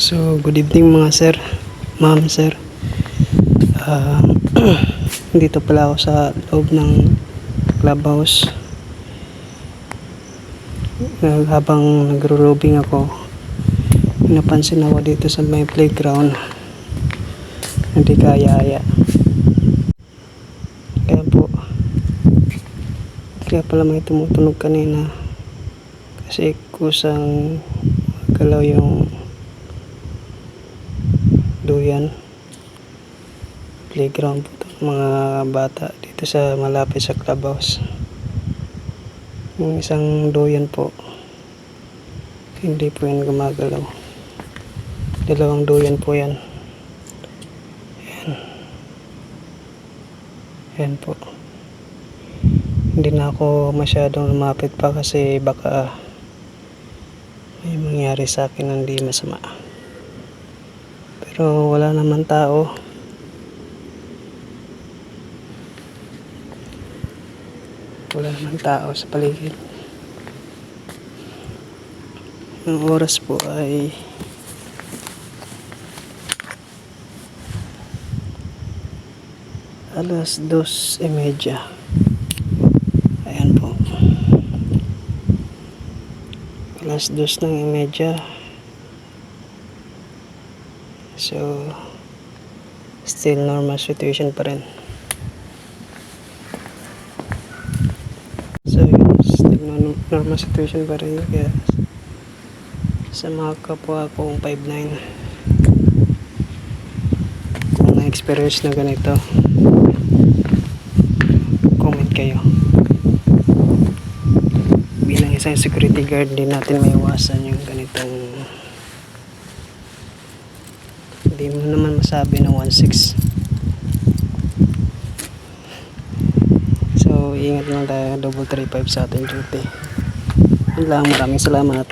So, good evening mga sir, ma'am, sir. Ah, Dito pala ako sa loob ng clubhouse. Habang nagro-robing ako, napansin ako dito sa may playground. Hindi kaya-aya. Kaya po, kaya pala may tumutunog kanina. Kasi kusang galaw yung duyan. Playground po ito, mga bata dito sa malapit sa clubhouse. Yung isang duyan po, hindi po yan gumagalaw. Dalawang duyan po yan. Ayan po. Hindi na ako masyadong lumapit pa kasi baka may mangyari sa akin na hindi masama. Pero wala naman tao. Wala naman tao sa paligid. Ang oras po ay alas 2:30. Ayan po. Alas 2:30. So, still normal situation pa rin. So, still normal situation pa rin. Kaya, sa mga kapwa kong 5'9", kung na-experience na ganito, comment kayo. Bilang isang security guard, din natin maiwasan yung ganitong, hindi mo naman masabi na 1-6. So, ingat lang tayo, double 35 sa ating duty. Yun lang, maraming salamat.